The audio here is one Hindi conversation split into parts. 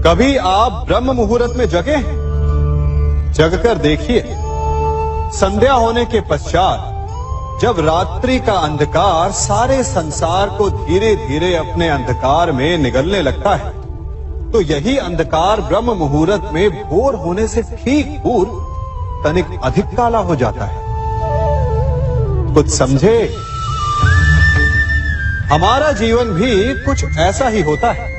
कभी आप ब्रह्म मुहूर्त में जगे हैं? जगकर देखिए, संध्या होने के पश्चात जब रात्रि का अंधकार सारे संसार को धीरे धीरे अपने अंधकार में निगलने लगता है, तो यही अंधकार ब्रह्म मुहूर्त में भोर होने से ठीक पूर्व तनिक अधिक काला हो जाता है। कुछ समझे? हमारा जीवन भी कुछ ऐसा ही होता है।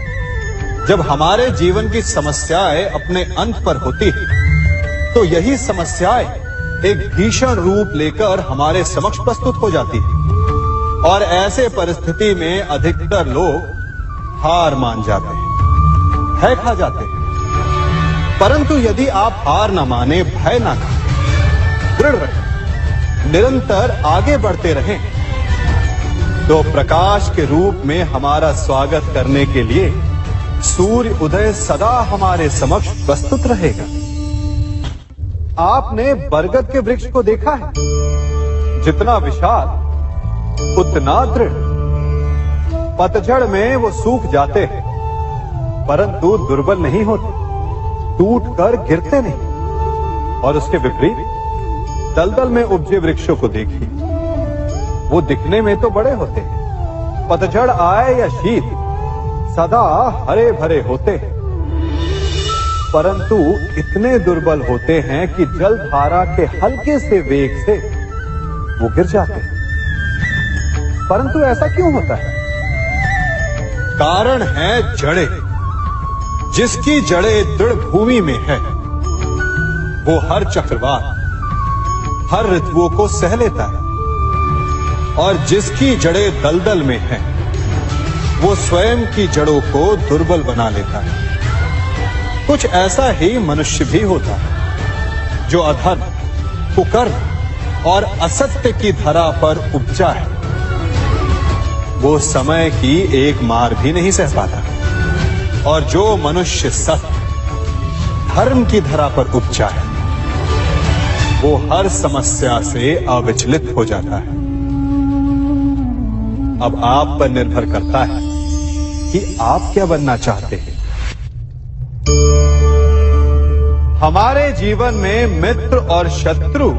जब हमारे जीवन की समस्याएं अपने अंत पर होती है, तो यही समस्याएं एक भीषण रूप लेकर हमारे समक्ष प्रस्तुत हो जाती है और ऐसे परिस्थिति में अधिकतर लोग हार मान जाते हैं, भय खा जाते हैं। परंतु यदि आप हार न माने, भय न खाएं, दृढ़ रहें, निरंतर आगे बढ़ते रहें, तो प्रकाश के रूप में हमारा स्वागत करने के लिए सूर्य उदय सदा हमारे समक्ष प्रस्तुत रहेगा। आपने बरगद के वृक्ष को देखा है? जितना विशाल उतना दृढ़। पतझड़ में वो सूख जाते हैं, परंतु दुर्बल नहीं होते, टूटकर गिरते नहीं। और उसके विपरीत दलदल में उपजे वृक्षों को देखिए, वो दिखने में तो बड़े होते हैं, पतझड़ आए या शीत सदा हरे भरे होते हैं, परंतु इतने दुर्बल होते हैं कि जलधारा के हल्के से वेग से वो गिर जाते हैं। परंतु ऐसा क्यों होता है? कारण है जड़ें। जिसकी जड़ें दृढ़ भूमि में है, वो हर चक्रवात, हर ऋतुओं को सह लेता है, और जिसकी जड़ें दलदल में है, वो स्वयं की जड़ों को दुर्बल बना लेता है। कुछ ऐसा ही मनुष्य भी होता है, जो अधर्म, कुकर्म और असत्य की धरा पर उपजा है। वो समय की एक मार भी नहीं सह पाता, और जो मनुष्य सत्य, धर्म की धरा पर उपजा है, वो हर समस्या से अविचलित हो जाता है। अब आप पर निर्भर करता है कि आप क्या बनना चाहते हैं। हमारे जीवन में मित्र और शत्रु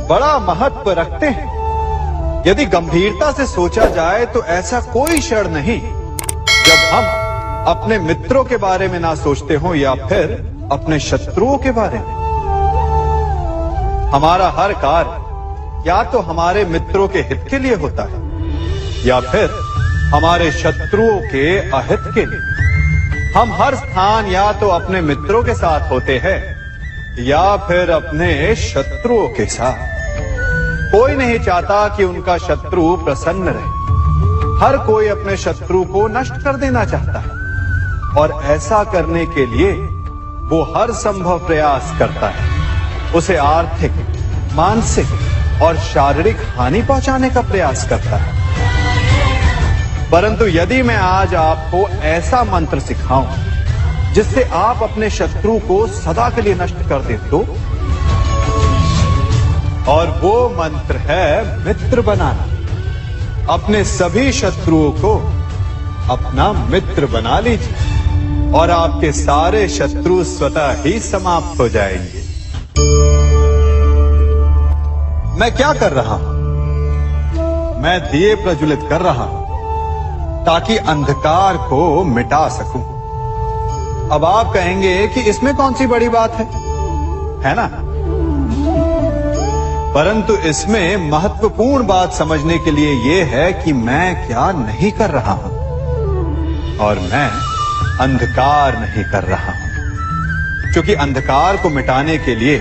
बड़ा महत्व रखते हैं। यदि गंभीरता से सोचा जाए तो ऐसा कोई क्षण नहीं जब हम अपने मित्रों के बारे में ना सोचते हो या फिर अपने शत्रुओं के बारे में। हमारा हर कार्य या तो हमारे मित्रों के हित के लिए होता है या फिर हमारे शत्रुओं के अहित के लिए। हम हर स्थान या तो अपने मित्रों के साथ होते हैं या फिर अपने शत्रुओं के साथ। कोई नहीं चाहता कि उनका शत्रु प्रसन्न रहे। हर कोई अपने शत्रु को नष्ट कर देना चाहता है, और ऐसा करने के लिए वो हर संभव प्रयास करता है। उसे आर्थिक, मानसिक और शारीरिक हानि पहुंचाने का प्रयास करता है। परंतु यदि मैं आज आपको ऐसा मंत्र सिखाऊं जिससे आप अपने शत्रु को सदा के लिए नष्ट कर दे तो, और वो मंत्र है मित्र बनाना। अपने सभी शत्रुओं को अपना मित्र बना लीजिए और आपके सारे शत्रु स्वतः ही समाप्त हो जाएंगे। मैं क्या कर रहा हूं? मैं दिए प्रज्वलित कर रहा हूं ताकि अंधकार को मिटा सकूं। अब आप कहेंगे कि इसमें कौन सी बड़ी बात है ना? परंतु इसमें महत्वपूर्ण बात समझने के लिए यह है कि मैं क्या नहीं कर रहा हूं, और मैं अंधकार नहीं कर रहा हूं। क्योंकि अंधकार को मिटाने के लिए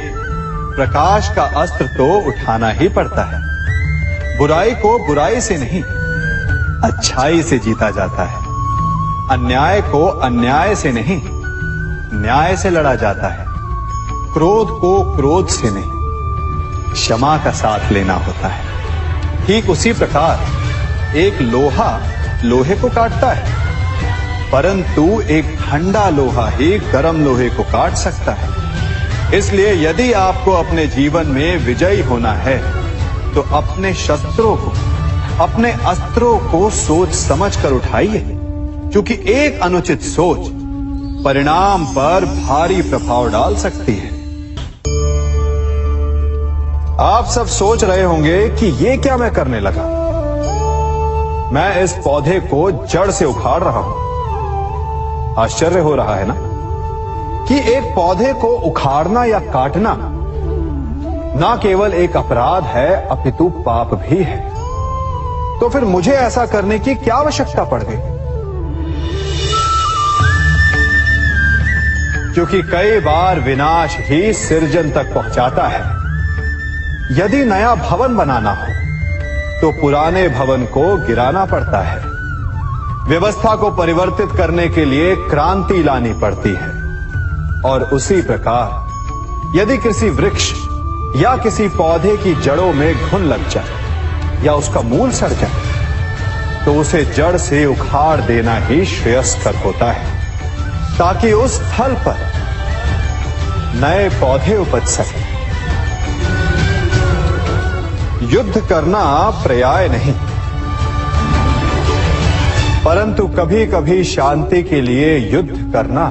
प्रकाश का अस्त्र तो उठाना ही पड़ता है। बुराई को बुराई से नहीं, अच्छाई से जीता जाता है। अन्याय को अन्याय से नहीं, न्याय से लड़ा जाता है। क्रोध को क्रोध से नहीं, क्षमा का साथ लेना होता है। ठीक उसी प्रकार एक लोहा लोहे को काटता है, परंतु एक ठंडा लोहा ही गर्म लोहे को काट सकता है। इसलिए यदि आपको अपने जीवन में विजयी होना है तो अपने शस्त्रों को, अपने अस्त्रों को सोच समझ कर उठाइए, क्योंकि एक अनुचित सोच परिणाम पर भारी प्रभाव डाल सकती है। आप सब सोच रहे होंगे कि ये क्या मैं करने लगा। मैं इस पौधे को जड़ से उखाड़ रहा हूं। आश्चर्य हो रहा है ना कि एक पौधे को उखाड़ना या काटना ना केवल एक अपराध है अपितु पाप भी है। तो फिर मुझे ऐसा करने की क्या आवश्यकता पड़ गई? क्योंकि कई बार विनाश ही सृजन तक पहुंचाता है। यदि नया भवन बनाना हो तो पुराने भवन को गिराना पड़ता है। व्यवस्था को परिवर्तित करने के लिए क्रांति लानी पड़ती है। और उसी प्रकार यदि किसी वृक्ष या किसी पौधे की जड़ों में घुन लग जाए या उसका मूल सड़ जाए तो उसे जड़ से उखाड़ देना ही श्रेयस्कर होता है, ताकि उस स्थल पर नए पौधे उपज सके। युद्ध करना पर्याय नहीं, परंतु कभी कभी शांति के लिए युद्ध करना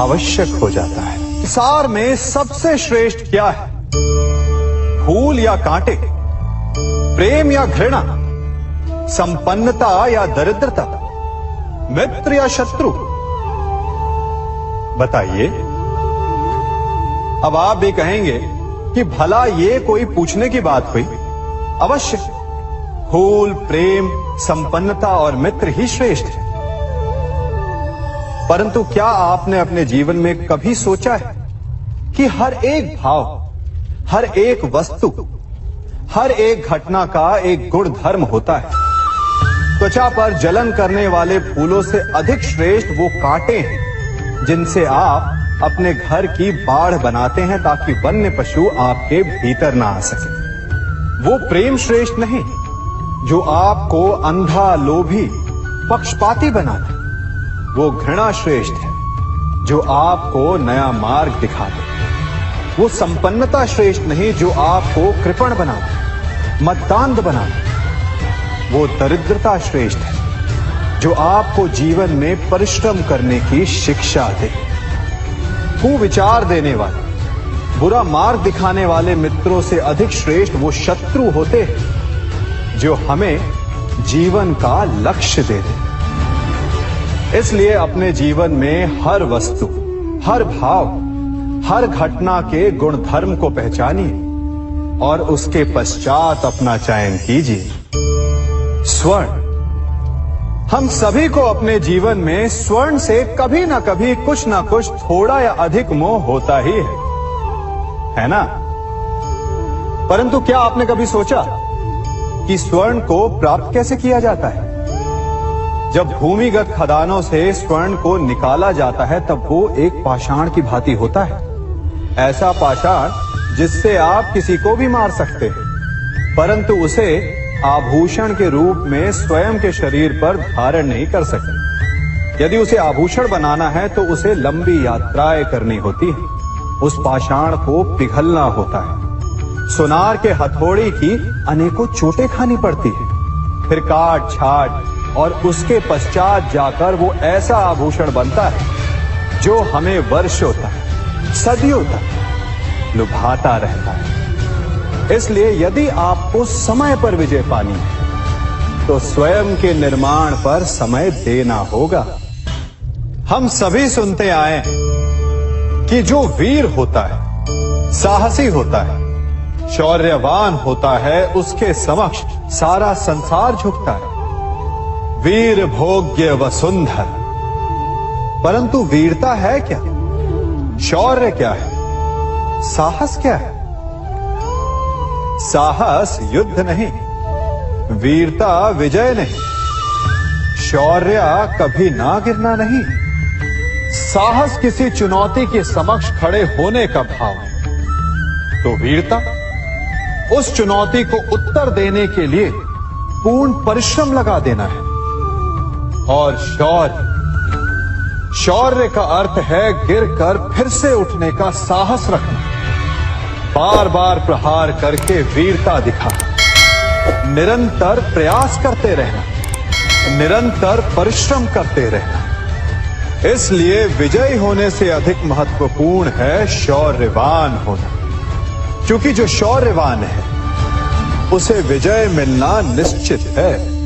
आवश्यक हो जाता है। संसार में सबसे श्रेष्ठ क्या है? फूल या कांटे, प्रेम या घृणा, संपन्नता या दरिद्रता, मित्र या शत्रु? बताइए। अब आप भी कहेंगे कि भला ये कोई पूछने की बात हुई? अवश्य, फूल, प्रेम, संपन्नता और मित्र ही श्रेष्ठ है। परंतु क्या आपने अपने जीवन में कभी सोचा है कि हर एक भाव, हर एक वस्तु, हर एक घटना का एक गुण धर्म होता है? त्वचा पर जलन करने वाले फूलों से अधिक श्रेष्ठ वो कांटे हैं जिनसे आप अपने घर की बाढ़ बनाते हैं ताकि वन्य पशु आपके भीतर ना आ सके। वो प्रेम श्रेष्ठ नहीं जो आपको अंधा, लोभी, पक्षपाती बनाता। वो घृणा श्रेष्ठ है जो आपको नया मार्ग दिखाते। वो संपन्नता श्रेष्ठ नहीं जो आपको कृपण बनाते, मतदान बनाते। वो दरिद्रता श्रेष्ठ है जो आपको जीवन में परिश्रम करने की शिक्षा दे। कुविचार देने वाले, बुरा मार्ग दिखाने वाले मित्रों से अधिक श्रेष्ठ वो शत्रु होते हैं जो हमें जीवन का लक्ष्य दे दे। इसलिए अपने जीवन में हर वस्तु, हर भाव, हर घटना के गुण धर्म को पहचानिए और उसके पश्चात अपना चयन कीजिए। स्वर्ण। हम सभी को अपने जीवन में स्वर्ण से कभी ना कभी कुछ ना कुछ थोड़ा या अधिक मोह होता ही है ना? परंतु क्या आपने कभी सोचा कि स्वर्ण को प्राप्त कैसे किया जाता है? जब भूमिगत खदानों से स्वर्ण को निकाला जाता है तब वो एक पाषाण की भांति होता है। ऐसा पाषाण जिससे आप किसी को भी मार सकते हैं, परंतु उसे आभूषण के रूप में स्वयं के शरीर पर धारण नहीं कर सकते। यदि उसे आभूषण बनाना है तो उसे लंबी यात्राएं करनी होती है। उस पाषाण को पिघलना होता है। सोनार के हथौड़ी की अनेकों चोटें खानी पड़ती है। फिर काट छाट और उसके पश्चात जाकर वो ऐसा आभूषण बनता है जो हमें वर्षों तक, सदियों तक लुभाता रहता है। इसलिए यदि आपको समय पर विजय पानी है तो स्वयं के निर्माण पर समय देना होगा। हम सभी सुनते आए कि जो वीर होता है, साहसी होता है, शौर्यवान होता है, उसके समक्ष सारा संसार झुकता है। वीर भोग्य वसुंधर। परंतु वीरता है क्या? शौर्य क्या है? साहस क्या है? साहस युद्ध नहीं, वीरता विजय नहीं, शौर्य कभी ना गिरना नहीं। साहस किसी चुनौती के समक्ष खड़े होने का भाव है, तो वीरता उस चुनौती को उत्तर देने के लिए पूर्ण परिश्रम लगा देना है। और शौर्य का अर्थ है गिरकर फिर से उठने का साहस रखना, बार बार प्रहार करके वीरता दिखाना, निरंतर प्रयास करते रहना, निरंतर परिश्रम करते रहना। इसलिए विजयी होने से अधिक महत्वपूर्ण है शौर्यवान होना, क्योंकि जो शौर्यवान है उसे विजय मिलना निश्चित है।